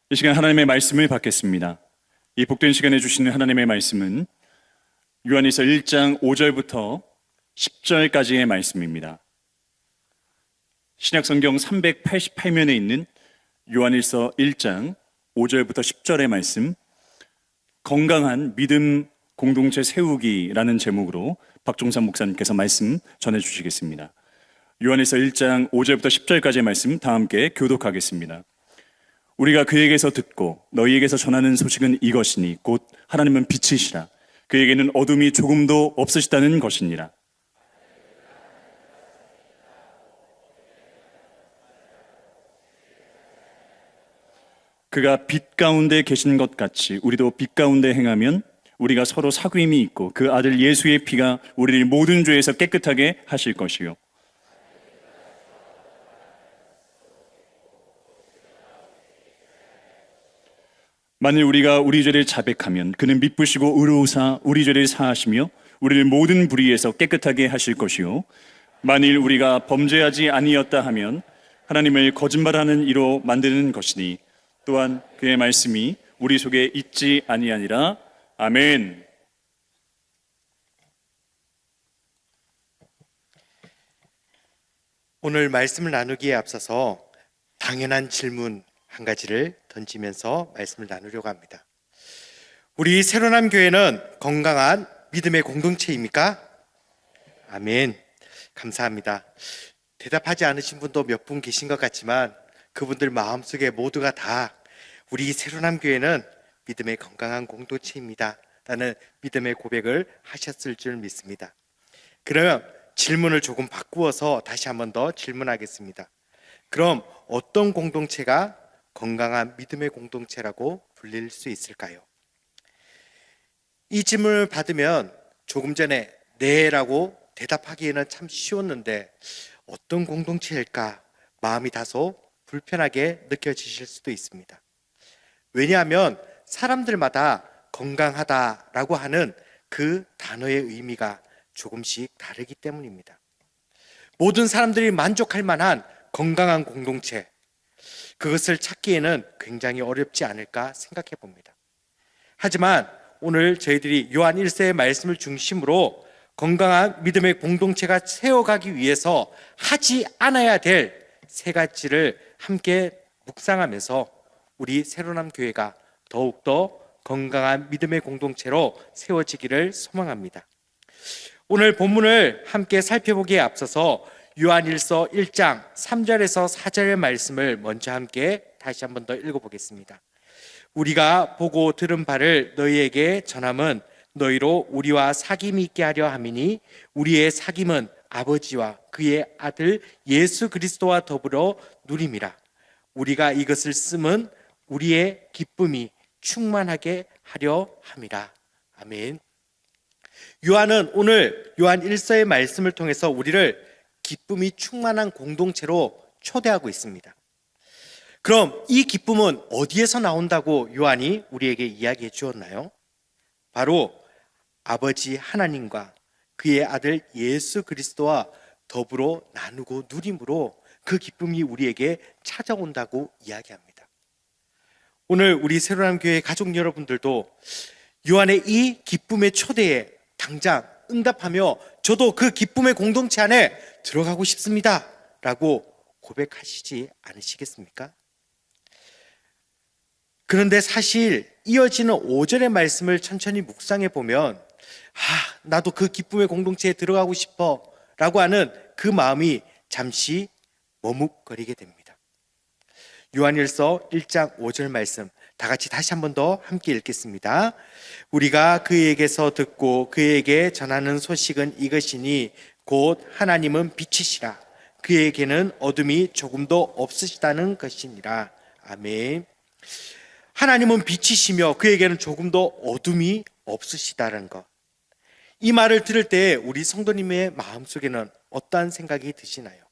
이 시간 하나님의 말씀을 받겠습니다. 이 복된 시간에 주시는 하나님의 말씀은 요한일서 1장 5절부터 10절까지의 말씀입니다. 신약성경 388면에 있는 요한일서 1장 5절부터 10절의 말씀, 건강한 믿음 공동체 세우기라는 제목으로 박종산 목사님께서 말씀 전해주시겠습니다. 요한일서 1장 5절부터 10절까지의 말씀 다 함께 교독하겠습니다. 우리가 그에게서 듣고 너희에게서 전하는 소식은 이것이니 곧 하나님은 빛이시라. 그에게는 어둠이 조금도 없으시다는 것이니라. 그가 빛 가운데 계신 것 같이 우리도 빛 가운데 행하면 우리가 서로 사귐이 있고 그 아들 예수의 피가 우리를 모든 죄에서 깨끗하게 하실 것이요. 만일 우리가 우리 죄를 자백하면 그는 미쁘시고 의로우사 우리 죄를 사하시며 우리를 모든 불의에서 깨끗하게 하실 것이요. 만일 우리가 범죄하지 아니었다 하면 하나님을 거짓말하는 이로 만드는 것이니 또한 그의 말씀이 우리 속에 있지 아니하니라. 아멘. 오늘 말씀을 나누기에 앞서서 당연한 질문 한 가지를 던지면서 말씀을 나누려고 합니다. 우리 새로남 교회는 건강한 믿음의 공동체입니까? 아멘. 감사합니다. 대답하지 않으신 분도 몇 분 계신 것 같지만 그분들 마음속에 모두가 다 우리 새로남 교회는 믿음의 건강한 공동체입니다 라는 믿음의 고백을 하셨을 줄 믿습니다. 그러면 질문을 조금 바꾸어서 다시 한 번 더 질문하겠습니다. 그럼 어떤 공동체가 건강한 믿음의 공동체라고 불릴 수 있을까요? 이 질문을 받으면 조금 전에 네라고 대답하기에는 참 쉬웠는데 어떤 공동체일까 마음이 다소 불편하게 느껴지실 수도 있습니다. 왜냐하면 사람들마다 건강하다라고 하는 그 단어의 의미가 조금씩 다르기 때문입니다. 모든 사람들이 만족할 만한 건강한 공동체, 그것을 찾기에는 굉장히 어렵지 않을까 생각해 봅니다. 하지만 오늘 저희들이 요한 1서의 말씀을 중심으로 건강한 믿음의 공동체가 세워가기 위해서 하지 않아야 될 세 가지를 함께 묵상하면서 우리 새로남 교회가 더욱더 건강한 믿음의 공동체로 세워지기를 소망합니다. 오늘 본문을 함께 살펴보기에 앞서서 요한일서 1장 3절에서 4절의 말씀을 먼저 함께 다시 한 번 더 읽어보겠습니다. 우리가 보고 들은 바를 너희에게 전함은 너희로 우리와 사귐이 있게 하려 함이니 우리의 사귐은 아버지와 그의 아들 예수 그리스도와 더불어 누림이라. 우리가 이것을 쓰면 우리의 기쁨이 충만하게 하려 함이라. 아멘. 요한은 오늘 요한 1서의 말씀을 통해서 우리를 기쁨이 충만한 공동체로 초대하고 있습니다. 그럼 이 기쁨은 어디에서 나온다고 요한이 우리에게 이야기해 주었나요? 바로 아버지 하나님과 그의 아들 예수 그리스도와 더불어 나누고 누림으로 그 기쁨이 우리에게 찾아온다고 이야기합니다. 오늘 우리 새로남 교회 가족 여러분들도 요한의 이 기쁨의 초대에 당장 응답하며 저도 그 기쁨의 공동체 안에 들어가고 싶습니다 라고 고백하시지 않으시겠습니까? 그런데 사실 이어지는 5절의 말씀을 천천히 묵상해 보면 나도 그 기쁨의 공동체에 들어가고 싶어 라고 하는 그 마음이 잠시 머뭇거리게 됩니다. 요한일서 1장 5절 말씀 다 같이 다시 한 번 더 함께 읽겠습니다. 우리가 그에게서 듣고 그에게 전하는 소식은 이것이니 곧 하나님은 빛이시라. 그에게는 어둠이 조금도 없으시다는 것이니라. 아멘. 하나님은 빛이시며 그에게는 조금도 어둠이 없으시다는 것. 이 말을 들을 때 우리 성도님의 마음속에는 어떠한 생각이 드시나요?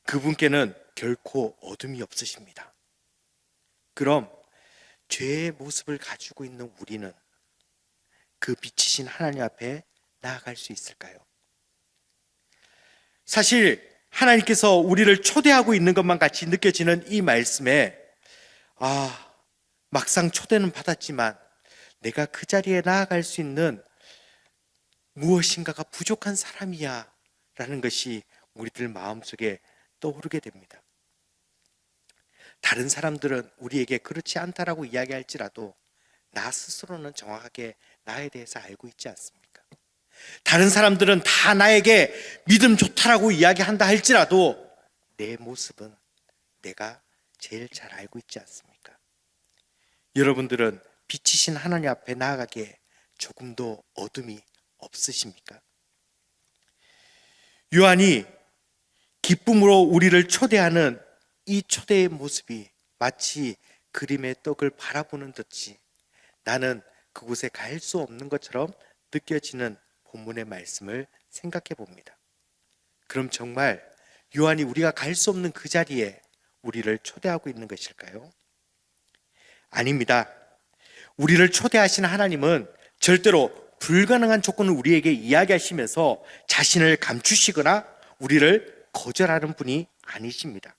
그분께는 결코 어둠이 없으십니다. 그럼 죄의 모습을 가지고 있는 우리는 그 빛이신 하나님 앞에 나아갈 수 있을까요? 사실 하나님께서 우리를 초대하고 있는 것만 같이 느껴지는 이 말씀에 막상 초대는 받았지만 내가 그 자리에 나아갈 수 있는 무엇인가가 부족한 사람이야 라는 것이 우리들 마음속에 떠오르게 됩니다. 다른 사람들은 우리에게 그렇지 않다라고 이야기할지라도 나 스스로는 정확하게 나에 대해서 알고 있지 않습니까? 다른 사람들은 다 나에게 믿음 좋다라고 이야기한다 할지라도 내 모습은 내가 제일 잘 알고 있지 않습니까? 여러분들은 빛이신 하나님 앞에 나아가기에 조금도 어둠이 없으십니까? 요한이 기쁨으로 우리를 초대하는 이 초대의 모습이 마치 그림의 떡을 바라보는 듯이 나는 그곳에 갈 수 없는 것처럼 느껴지는 본문의 말씀을 생각해 봅니다. 그럼 정말 요한이 우리가 갈 수 없는 그 자리에 우리를 초대하고 있는 것일까요? 아닙니다. 우리를 초대하신 하나님은 절대로 불가능한 조건을 우리에게 이야기하시면서 자신을 감추시거나 우리를 거절하는 분이 아니십니다.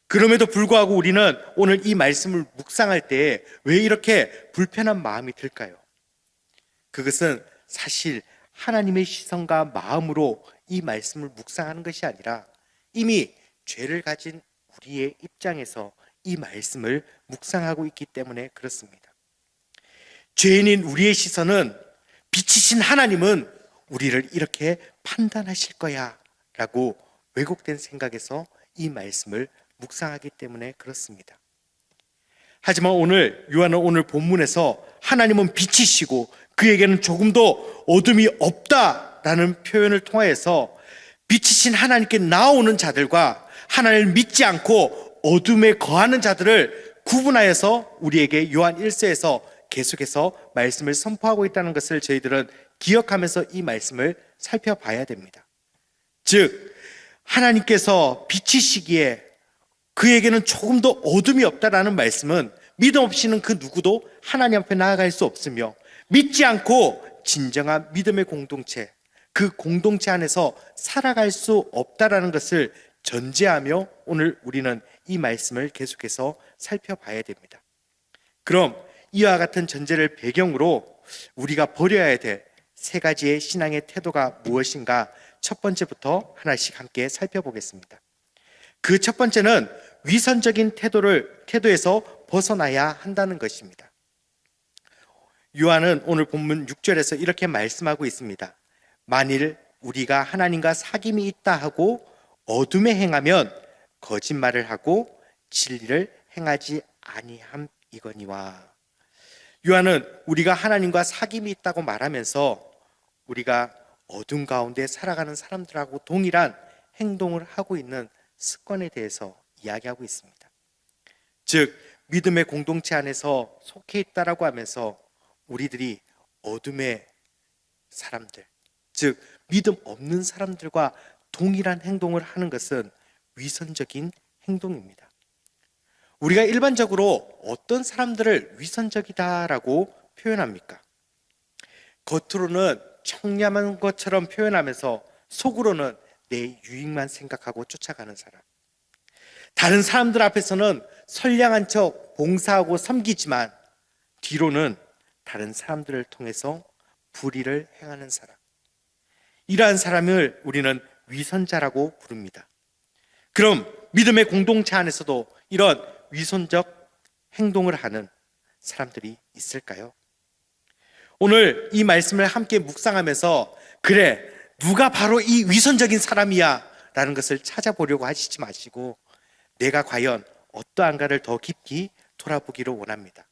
그럼에도 불구하고 우리는 오늘 이 말씀을 묵상할 때 왜 이렇게 불편한 마음이 들까요? 그것은 사실 하나님의 시선과 마음으로 이 말씀을 묵상하는 것이 아니라 이미 죄를 가진 우리의 입장에서 이 말씀을 묵상하고 있기 때문에 그렇습니다. 죄인인 우리의 시선은 빛이신 하나님은 우리를 이렇게 판단하실 거야 라고 왜곡된 생각에서 이 말씀을 묵상하기 때문에 그렇습니다. 하지만 요한은 오늘 본문에서 하나님은 빛이시고 그에게는 조금도 어둠이 없다라는 표현을 통하여서 빛이신 하나님께 나오는 자들과 하나님을 믿지 않고 어둠에 거하는 자들을 구분하여서 우리에게 요한 1서에서 계속해서 말씀을 선포하고 있다는 것을 저희들은 기억하면서 이 말씀을 살펴봐야 됩니다. 즉 하나님께서 빛이시기에 그에게는 조금도 어둠이 없다라는 말씀은 믿음 없이는 그 누구도 하나님 앞에 나아갈 수 없으며 믿지 않고 진정한 믿음의 공동체, 그 공동체 안에서 살아갈 수 없다라는 것을 전제하며 오늘 우리는 이 말씀을 계속해서 살펴봐야 됩니다. 그럼 이와 같은 전제를 배경으로 우리가 버려야 될 세 가지의 신앙의 태도가 무엇인가 첫 번째부터 하나씩 함께 살펴보겠습니다. 그 첫 번째는 위선적인 태도에서 벗어나야 한다는 것입니다. 요한은 오늘 본문 6절에서 이렇게 말씀하고 있습니다. 만일 우리가 하나님과 사귐이 있다 하고 어둠에 행하면 거짓말을 하고 진리를 행하지 아니함이거니와. 요한은 우리가 하나님과 사귐이 있다고 말하면서 우리가 어둠 가운데 살아가는 사람들하고 동일한 행동을 하고 있는 습관에 대해서 이야기하고 있습니다. 즉 믿음의 공동체 안에서 속해 있다라고 하면서 우리들이 어둠의 사람들, 즉 믿음 없는 사람들과 동일한 행동을 하는 것은 위선적인 행동입니다. 우리가 일반적으로 어떤 사람들을 위선적이다라고 표현합니까? 겉으로는 청렴한 것처럼 표현하면서 속으로는 내 유익만 생각하고 쫓아가는 사람. 다른 사람들 앞에서는 선량한 척 봉사하고 섬기지만 뒤로는 다른 사람들을 통해서 불의를 행하는 사람. 이러한 사람을 우리는 위선자라고 부릅니다. 그럼 믿음의 공동체 안에서도 이런 위선적 행동을 하는 사람들이 있을까요? 오늘 이 말씀을 함께 묵상하면서 그래, 누가 바로 이 위선적인 사람이야 라는 것을 찾아보려고 하시지 마시고 내가 과연 어떠한가를 더 깊이 돌아보기를 원합니다.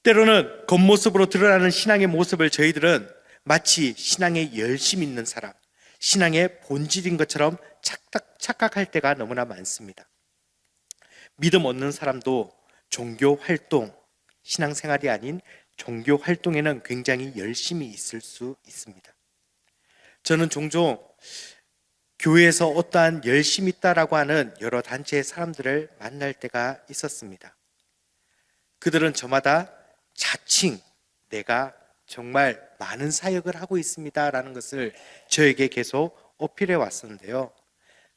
때로는 겉모습으로 드러나는 신앙의 모습을 저희들은 마치 신앙에 열심 있는 사람, 신앙의 본질인 것처럼 착각할 때가 너무나 많습니다. 믿음 없는 사람도 종교 활동, 신앙생활이 아닌 종교 활동에는 굉장히 열심히 있을 수 있습니다. 저는 종종 교회에서 어떠한 열심히 있다라고 하는 여러 단체의 사람들을 만날 때가 있었습니다. 그들은 저마다 자칭 내가 정말 많은 사역을 하고 있습니다라는 것을 저에게 계속 어필해 왔었는데요.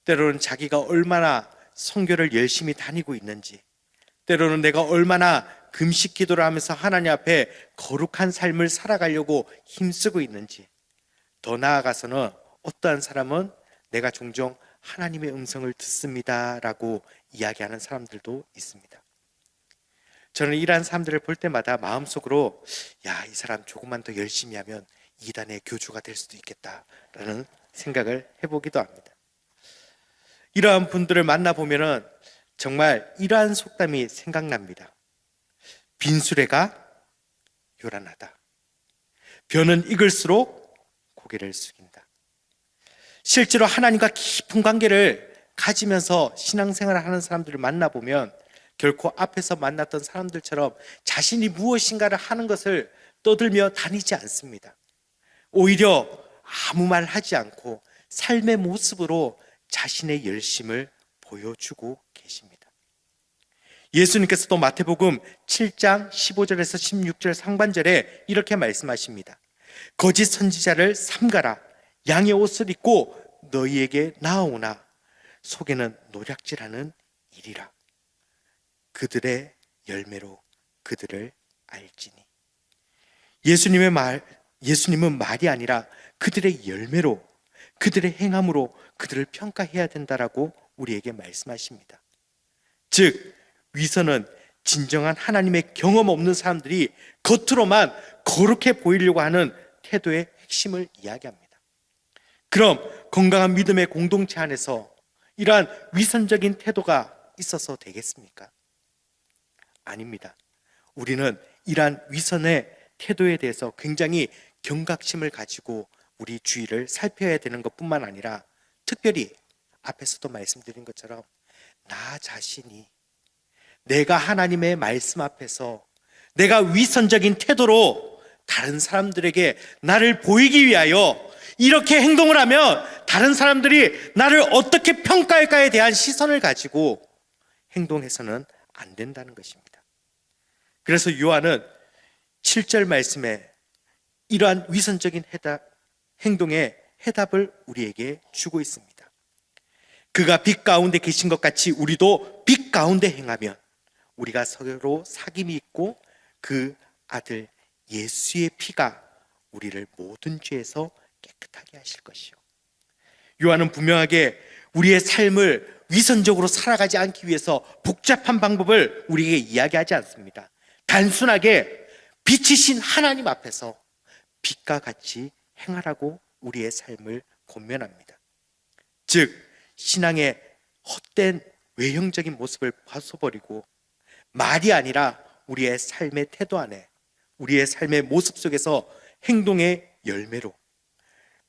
때로는 자기가 얼마나 선교를 열심히 다니고 있는지, 때로는 내가 얼마나 금식 기도를 하면서 하나님 앞에 거룩한 삶을 살아가려고 힘쓰고 있는지, 더 나아가서는 어떠한 사람은 내가 종종 하나님의 음성을 듣습니다 라고 이야기하는 사람들도 있습니다. 저는 이러한 사람들을 볼 때마다 마음속으로 이 사람 조금만 더 열심히 하면 이단의 교주가 될 수도 있겠다라는 생각을 해보기도 합니다. 이러한 분들을 만나보면 정말 이러한 속담이 생각납니다. 빈수레가 요란하다. 벼는 익을수록 고개를 숙인다. 실제로 하나님과 깊은 관계를 가지면서 신앙생활을 하는 사람들을 만나보면 결코 앞에서 만났던 사람들처럼 자신이 무엇인가를 하는 것을 떠들며 다니지 않습니다. 오히려 아무 말 하지 않고 삶의 모습으로 자신의 열심을 보여주고 계십니다. 예수님께서도 마태복음 7장 15절에서 16절 상반절에 이렇게 말씀하십니다. 거짓 선지자를 삼가라. 양의 옷을 입고 너희에게 나아오나 속에는 노략질하는 일이라. 그들의 열매로 그들을 알지니. 예수님은 말이 아니라 그들의 열매로, 그들의 행함으로 그들을 평가해야 된다라고 우리에게 말씀하십니다. 즉, 위선은 진정한 하나님의 경험 없는 사람들이 겉으로만 거룩해 보이려고 하는 태도의 핵심을 이야기합니다. 그럼 건강한 믿음의 공동체 안에서 이러한 위선적인 태도가 있어서 되겠습니까? 아닙니다. 우리는 이러한 위선의 태도에 대해서 굉장히 경각심을 가지고 우리 주위를 살펴야 되는 것뿐만 아니라 특별히 앞에서도 말씀드린 것처럼 나 자신이 내가 하나님의 말씀 앞에서 내가 위선적인 태도로 다른 사람들에게 나를 보이기 위하여 이렇게 행동을 하면 다른 사람들이 나를 어떻게 평가할까에 대한 시선을 가지고 행동해서는 안 된다는 것입니다. 그래서 요한은 7절 말씀에 이러한 위선적인 행동의 해답을 우리에게 주고 있습니다. 그가 빛 가운데 계신 것 같이 우리도 빛 가운데 행하면 우리가 서로 사귐이 있고 그 아들 예수의 피가 우리를 모든 죄에서 깨끗하게 하실 것이요. 요한은 분명하게 우리의 삶을 위선적으로 살아가지 않기 위해서 복잡한 방법을 우리에게 이야기하지 않습니다. 단순하게 빛이신 하나님 앞에서 빛과 같이 행하라고 우리의 삶을 권면합니다. 즉, 신앙의 헛된 외형적인 모습을 벗어버리고 말이 아니라 우리의 삶의 태도 안에, 우리의 삶의 모습 속에서 행동의 열매로,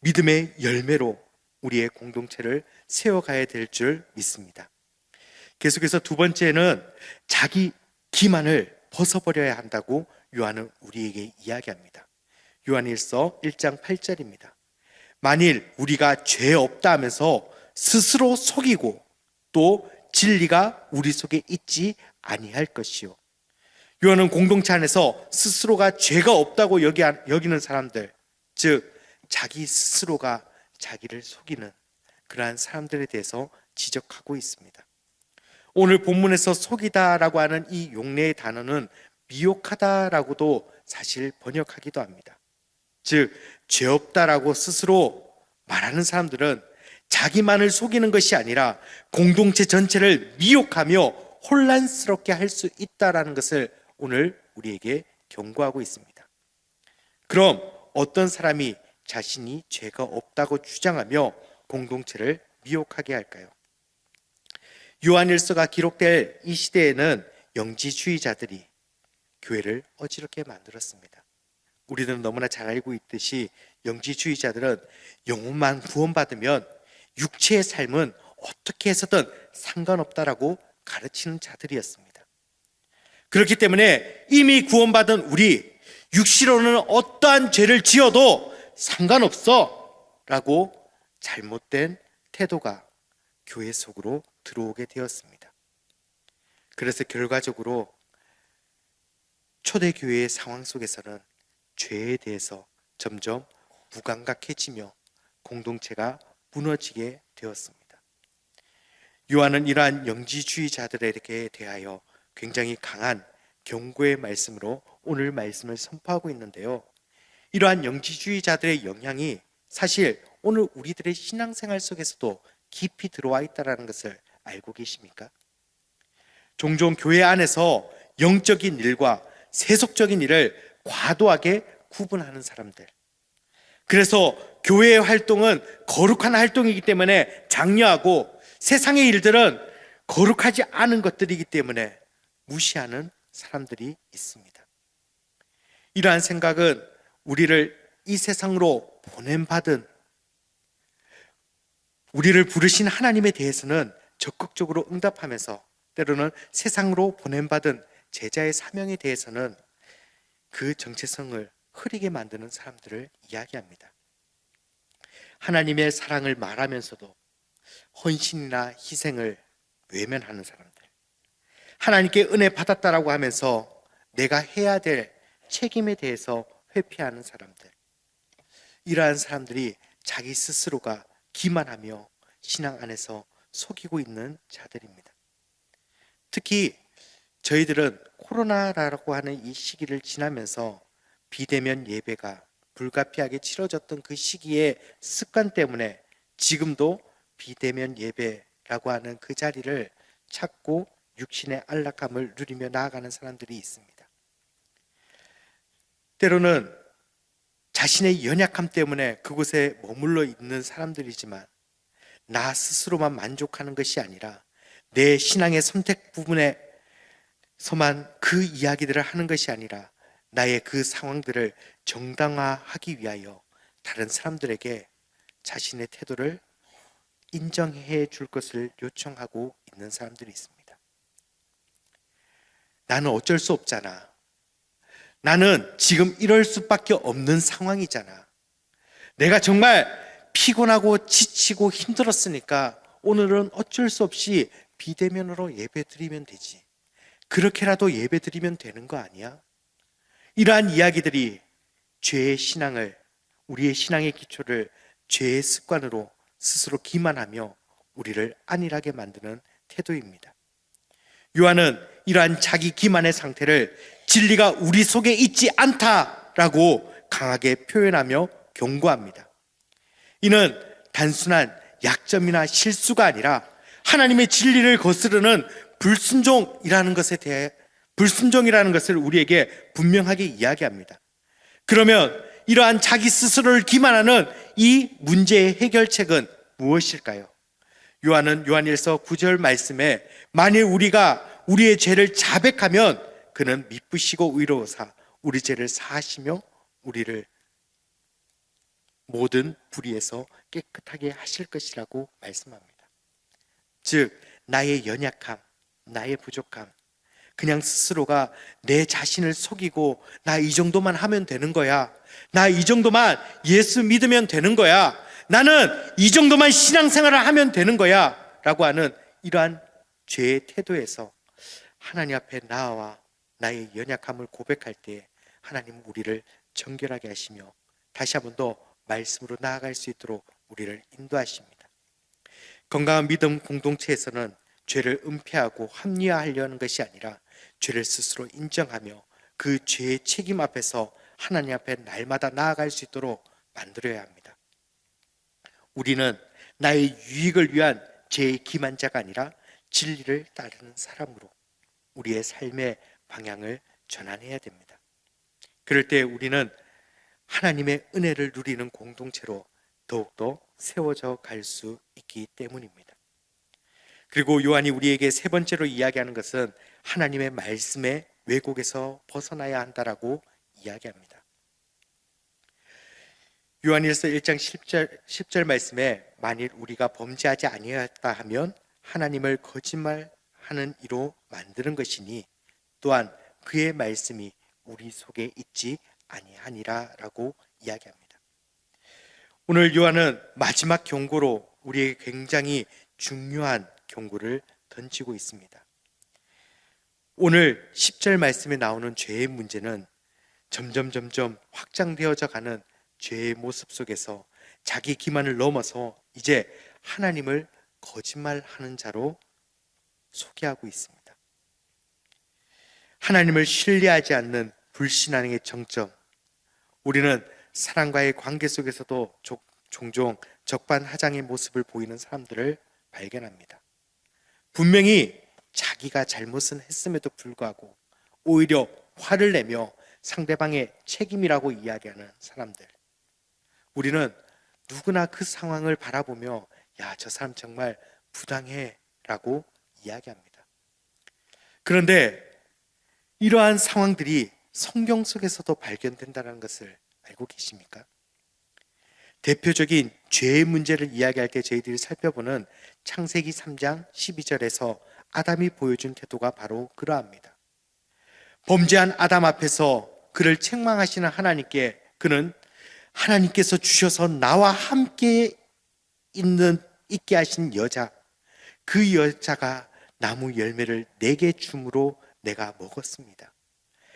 믿음의 열매로 우리의 공동체를 세워가야 될 줄 믿습니다. 계속해서 두 번째는 자기 기만을 벗어버려야 한다고 요한은 우리에게 이야기합니다. 요한일서 1장 8절입니다. 만일 우리가 죄 없다 하면서 스스로 속이고 또 진리가 우리 속에 있지 아니할 것이요. 요한은 공동체 안에서 스스로가 죄가 없다고 여기는 사람들, 즉 자기 스스로가 자기를 속이는 그러한 사람들에 대해서 지적하고 있습니다. 오늘 본문에서 속이다라고 하는 이 용례의 단어는 미혹하다라고도 사실 번역하기도 합니다. 즉, 죄 없다라고 스스로 말하는 사람들은 자기만을 속이는 것이 아니라 공동체 전체를 미혹하며 혼란스럽게 할 수 있다라는 것을 오늘 우리에게 경고하고 있습니다. 그럼 어떤 사람이 자신이 죄가 없다고 주장하며 공동체를 미혹하게 할까요? 요한일서가 기록될 이 시대에는 영지주의자들이 교회를 어지럽게 만들었습니다. 우리는 너무나 잘 알고 있듯이 영지주의자들은 영혼만 구원받으면 육체의 삶은 어떻게 해서든 상관없다라고 가르치는 자들이었습니다. 그렇기 때문에 이미 구원받은 우리, 육시로는 어떠한 죄를 지어도 상관없어 라고 잘못된 태도가 교회 속으로 들어오게 되었습니다. 그래서 결과적으로 초대교회의 상황 속에서는 죄에 대해서 점점 무감각해지며 공동체가 무너지게 되었습니다. 요한은 이러한 영지주의자들에게 대하여 굉장히 강한 경고의 말씀으로 오늘 말씀을 선포하고 있는데요. 이러한 영지주의자들의 영향이 사실 오늘 우리들의 신앙생활 속에서도 깊이 들어와 있다는 것을 알고 계십니까? 종종 교회 안에서 영적인 일과 세속적인 일을 과도하게 구분하는 사람들. 그래서 교회의 활동은 거룩한 활동이기 때문에 장려하고 세상의 일들은 거룩하지 않은 것들이기 때문에 무시하는 사람들이 있습니다. 이러한 생각은 우리를 이 세상으로 보냄받은 우리를 부르신 하나님에 대해서는 적극적으로 응답하면서 때로는 세상으로 보냄받은 제자의 사명에 대해서는 그 정체성을 흐리게 만드는 사람들을 이야기합니다. 하나님의 사랑을 말하면서도 헌신이나 희생을 외면하는 사람들, 하나님께 은혜 받았다라고 하면서 내가 해야 될 책임에 대해서 회피하는 사람들, 이러한 사람들이 자기 스스로가 기만하며 신앙 안에서 속이고 있는 자들입니다. 특히 저희들은 코로나라고 하는 이 시기를 지나면서 비대면 예배가 불가피하게 치러졌던 그 시기의 습관 때문에 지금도 비대면 예배라고 하는 그 자리를 찾고 육신의 안락함을 누리며 나아가는 사람들이 있습니다. 때로는 자신의 연약함 때문에 그곳에 머물러 있는 사람들이지만 나 스스로만 만족하는 것이 아니라 내 신앙의 선택 부분에서만 그 이야기들을 하는 것이 아니라 나의 그 상황들을 정당화하기 위하여 다른 사람들에게 자신의 태도를 인정해 줄 것을 요청하고 있는 사람들이 있습니다. 나는 어쩔 수 없잖아. 나는 지금 이럴 수밖에 없는 상황이잖아. 내가 정말 피곤하고 지치고 힘들었으니까 오늘은 어쩔 수 없이 비대면으로 예배 드리면 되지. 그렇게라도 예배 드리면 되는 거 아니야? 이러한 이야기들이 죄의 신앙을, 우리의 신앙의 기초를 죄의 습관으로 스스로 기만하며 우리를 안일하게 만드는 태도입니다. 요한은 이러한 자기 기만의 상태를 진리가 우리 속에 있지 않다라고 강하게 표현하며 경고합니다. 이는 단순한 약점이나 실수가 아니라 하나님의 진리를 거스르는 불순종이라는 것을 우리에게 분명하게 이야기합니다. 그러면 이러한 자기 스스로를 기만하는 이 문제의 해결책은 무엇일까요? 요한은 요한일서 9절 말씀에 만일 우리가 우리의 죄를 자백하면 그는 미쁘시고 의로우사 우리 죄를 사하시며 우리를 모든 불의에서 깨끗하게 하실 것이라고 말씀합니다. 즉 나의 연약함, 나의 부족함, 그냥 스스로가 내 자신을 속이고 나 이 정도만 하면 되는 거야, 나 이 정도만 예수 믿으면 되는 거야, 나는 이 정도만 신앙생활을 하면 되는 거야 라고 하는 이러한 죄의 태도에서 하나님 앞에 나와 나의 연약함을 고백할 때 하나님은 우리를 정결하게 하시며 다시 한 번 더 말씀으로 나아갈 수 있도록 우리를 인도하십니다. 건강한 믿음 공동체에서는 죄를 은폐하고 합리화하려는 것이 아니라 죄를 스스로 인정하며 그 죄의 책임 앞에서 하나님 앞에 날마다 나아갈 수 있도록 만들어야 합니다. 우리는 나의 유익을 위한 죄의 기만자가 아니라 진리를 따르는 사람으로 우리의 삶의 방향을 전환해야 됩니다. 그럴 때 우리는 하나님의 은혜를 누리는 공동체로 더욱더 세워져 갈 수 있기 때문입니다. 그리고 요한이 우리에게 세 번째로 이야기하는 것은 하나님의 말씀의 왜곡에서 벗어나야 한다라고 이야기합니다. 요한일서 1장 10절 말씀에 만일 우리가 범죄하지 아니하였다 하면 하나님을 거짓말하는 이로 만드는 것이니 또한 그의 말씀이 우리 속에 있지 아니하니라라고 이야기합니다. 오늘 요한은 마지막 경고로 우리에게 굉장히 중요한 경고를 던지고 있습니다. 오늘 10절 말씀에 나오는 죄의 문제는 점점 확장되어져 가는 죄의 모습 속에서 자기 기만을 넘어서 이제 하나님을 거짓말하는 자로 소개하고 있습니다. 하나님을 신뢰하지 않는 불신앙의 정점, 우리는 사랑과의 관계 속에서도 종종 적반하장의 모습을 보이는 사람들을 발견합니다. 분명히 자기가 잘못은 했음에도 불구하고 오히려 화를 내며 상대방의 책임이라고 이야기하는 사람들. 우리는 누구나 그 상황을 바라보며 야, 저 사람 정말 부당해 라고 이야기합니다. 그런데 이러한 상황들이 성경 속에서도 발견된다는 것을 알고 계십니까? 대표적인 죄의 문제를 이야기할 때 저희들이 살펴보는 창세기 3장 12절에서 아담이 보여준 태도가 바로 그러합니다. 범죄한 아담 앞에서 그를 책망하시는 하나님께 그는 하나님께서 주셔서 나와 함께 있게 하신 여자, 그 여자가 나무 열매를 내게 줌으로 내가 먹었습니다.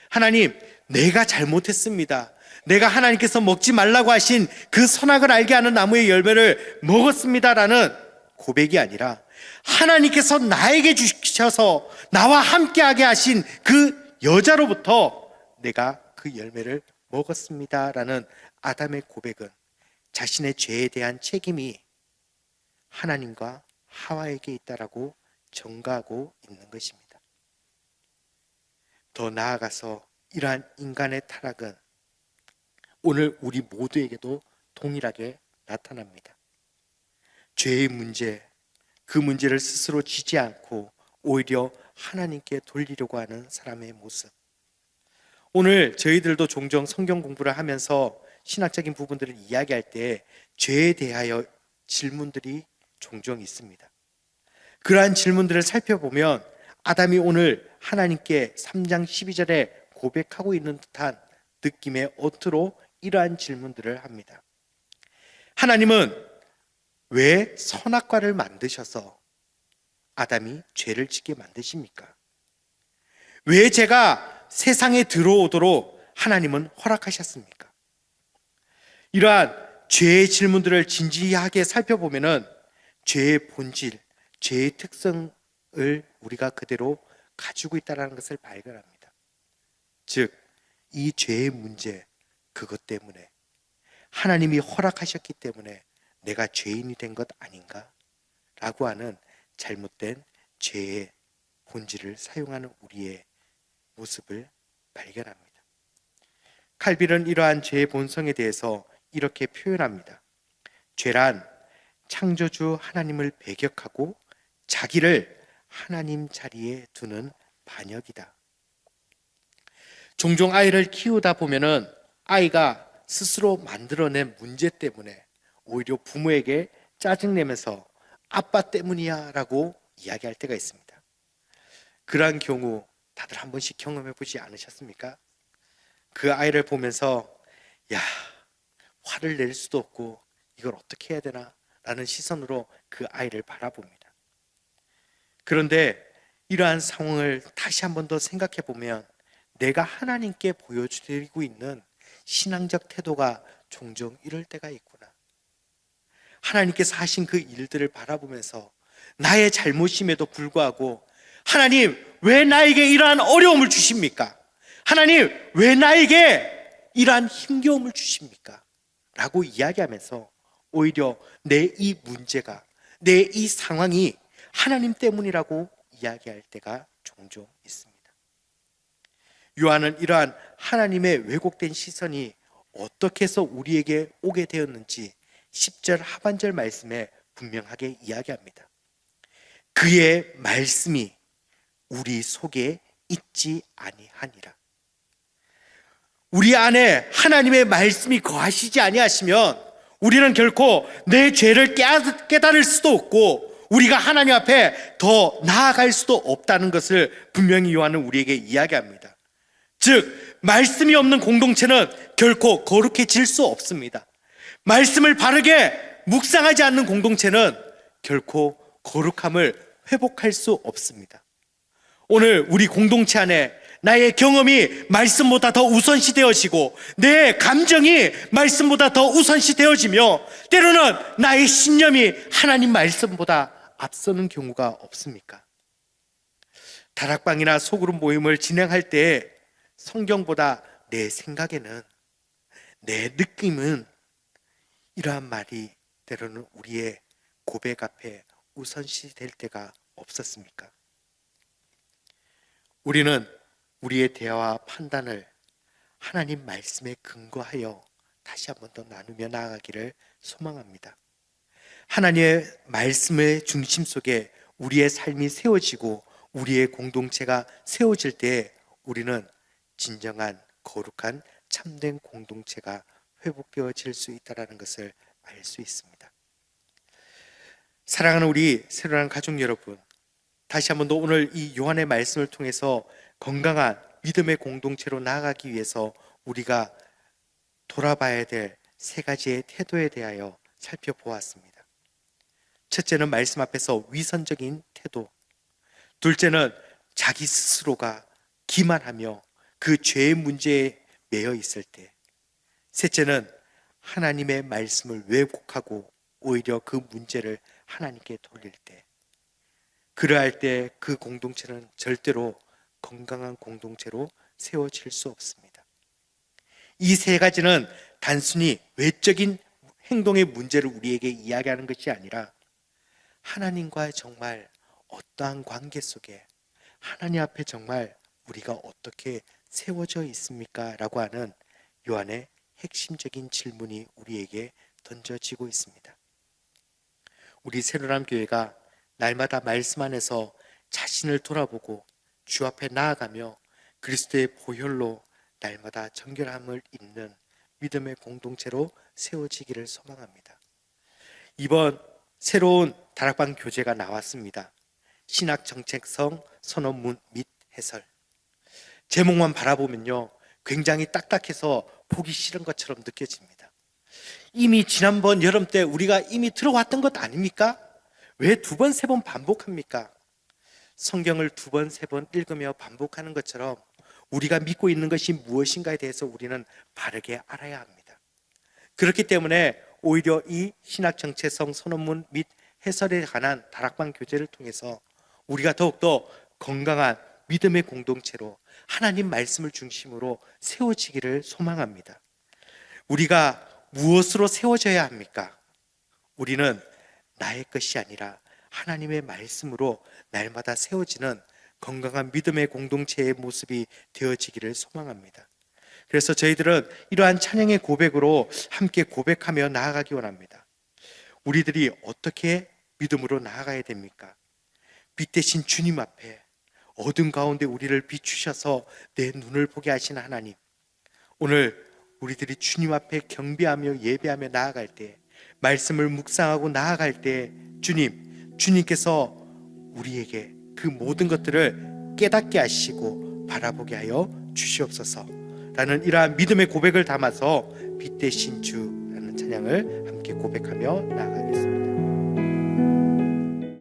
하나님, 내가 잘못했습니다. 내가 하나님께서 먹지 말라고 하신 그 선악을 알게 하는 나무의 열매를 먹었습니다라는 고백이 아니라 하나님께서 나에게 주셔서 나와 함께하게 하신 그 여자로부터 내가 그 열매를 먹었습니다라는 아담의 고백은 자신의 죄에 대한 책임이 하나님과 하와에게 있다라고 전가하고 있는 것입니다. 더 나아가서 이러한 인간의 타락은 오늘 우리 모두에게도 동일하게 나타납니다. 죄의 문제, 그 문제를 스스로 지지 않고 오히려 하나님께 돌리려고 하는 사람의 모습. 오늘 저희들도 종종 성경 공부를 하면서 신학적인 부분들을 이야기할 때 죄에 대하여 질문들이 종종 있습니다. 그러한 질문들을 살펴보면 아담이 오늘 하나님께 3장 12절에 고백하고 있는 듯한 느낌의 어투로 이러한 질문들을 합니다. 하나님은 왜 선악과를 만드셔서 아담이 죄를 짓게 만드십니까? 왜 죄가 세상에 들어오도록 하나님은 허락하셨습니까? 이러한 죄의 질문들을 진지하게 살펴보면은 죄의 본질, 죄의 특성을 우리가 그대로 가지고 있다는 것을 발견합니다. 즉, 이 죄의 문제, 그것 때문에 하나님이 허락하셨기 때문에 내가 죄인이 된 것 아닌가? 라고 하는 잘못된 죄의 본질을 사용하는 우리의 모습을 발견합니다. 칼빌은 이러한 죄의 본성에 대해서 이렇게 표현합니다. 죄란 창조주 하나님을 배격하고 자기를 하나님 자리에 두는 반역이다. 종종 아이를 키우다 보면은 아이가 스스로 만들어낸 문제 때문에 오히려 부모에게 짜증내면서 아빠 때문이야 라고 이야기할 때가 있습니다. 그러한 경우 다들 한 번씩 경험해 보지 않으셨습니까? 그 아이를 보면서 야, 화를 낼 수도 없고 이걸 어떻게 해야 되나 라는 시선으로 그 아이를 바라봅니다. 그런데 이러한 상황을 다시 한 번 더 생각해 보면 내가 하나님께 보여드리고 있는 신앙적 태도가 종종 이럴 때가 있구나. 하나님께서 하신 그 일들을 바라보면서 나의 잘못임에도 불구하고 하나님, 왜 나에게 이러한 어려움을 주십니까? 하나님, 왜 나에게 이러한 힘겨움을 주십니까? 라고 이야기하면서 오히려 내 이 문제가, 내 이 상황이 하나님 때문이라고 이야기할 때가 종종 있습니다. 요한은 이러한 하나님의 왜곡된 시선이 어떻게 해서 우리에게 오게 되었는지 10절 하반절 말씀에 분명하게 이야기합니다. 그의 말씀이 우리 속에 있지 아니하니라. 우리 안에 하나님의 말씀이 거하시지 아니하시면 우리는 결코 내 죄를 깨달을 수도 없고 우리가 하나님 앞에 더 나아갈 수도 없다는 것을 분명히 요한은 우리에게 이야기합니다. 즉, 말씀이 없는 공동체는 결코 거룩해질 수 없습니다. 말씀을 바르게 묵상하지 않는 공동체는 결코 거룩함을 회복할 수 없습니다. 오늘 우리 공동체 안에 나의 경험이 말씀보다 더 우선시 되어지고 내 감정이 말씀보다 더 우선시 되어지며 때로는 나의 신념이 하나님 말씀보다 앞서는 경우가 없습니까? 다락방이나 소그룹 모임을 진행할 때 성경보다 내 생각에는, 내 느낌은, 이러한 말이 때로는 우리의 고백 앞에 우선시 될 때가 없었습니까? 우리는 우리의 대화와 판단을 하나님 말씀에 근거하여 다시 한 번 더 나누며 나아가기를 소망합니다. 하나님의 말씀의 중심 속에 우리의 삶이 세워지고 우리의 공동체가 세워질 때 우리는 진정한 거룩한 참된 공동체가 회복되어질 수 있다는 것을 알 수 있습니다. 사랑하는 우리 새로운 가족 여러분, 다시 한 번 더 오늘 이 요한의 말씀을 통해서 건강한 믿음의 공동체로 나아가기 위해서 우리가 돌아봐야 될 세 가지의 태도에 대하여 살펴보았습니다. 첫째는 말씀 앞에서 위선적인 태도, 둘째는 자기 스스로가 기만하며 그 죄의 문제에 매여 있을 때, 셋째는 하나님의 말씀을 왜곡하고 오히려 그 문제를 하나님께 돌릴 때, 그러할 때 그 공동체는 절대로 건강한 공동체로 세워질 수 없습니다. 이 세 가지는 단순히 외적인 행동의 문제를 우리에게 이야기하는 것이 아니라 하나님과의 정말 어떠한 관계 속에 하나님 앞에 정말 우리가 어떻게 세워져 있습니까? 라고 하는 요한의 핵심적인 질문이 우리에게 던져지고 있습니다. 우리 새로람 교회가 날마다 말씀 안에서 자신을 돌아보고 주 앞에 나아가며 그리스도의 보혈로 날마다 정결함을 잇는 믿음의 공동체로 세워지기를 소망합니다. 이번 새로운 다락방 교재가 나왔습니다. 신학정책성 선언문 및 해설. 제목만 바라보면요, 굉장히 딱딱해서 보기 싫은 것처럼 느껴집니다. 이미 지난번 여름 때 우리가 이미 들어왔던 것 아닙니까? 왜 두 번, 세 번 반복합니까? 성경을 두 번, 세 번 읽으며 반복하는 것처럼 우리가 믿고 있는 것이 무엇인가에 대해서 우리는 바르게 알아야 합니다. 그렇기 때문에 오히려 이 신학정체성 선언문 및 해설에 관한 다락방 교재를 통해서 우리가 더욱더 건강한 믿음의 공동체로 하나님 말씀을 중심으로 세워지기를 소망합니다. 우리가 무엇으로 세워져야 합니까? 우리는 나의 것이 아니라 하나님의 말씀으로 날마다 세워지는 건강한 믿음의 공동체의 모습이 되어지기를 소망합니다. 그래서 저희들은 이러한 찬양의 고백으로 함께 고백하며 나아가기 원합니다. 우리들이 어떻게 믿음으로 나아가야 됩니까? 빛 대신 주님 앞에 어둠 가운데 우리를 비추셔서 내 눈을 보게 하시는 하나님, 오늘 우리들이 주님 앞에 경배하며 예배하며 나아갈 때, 말씀을 묵상하고 나아갈 때 주님께서 우리에게 그 모든 것들을 깨닫게 하시고 바라보게 하여 주시옵소서 라는 이러한 믿음의 고백을 담아서 빛 대신 주라는 찬양을 함께 고백하며 나아가겠습니다.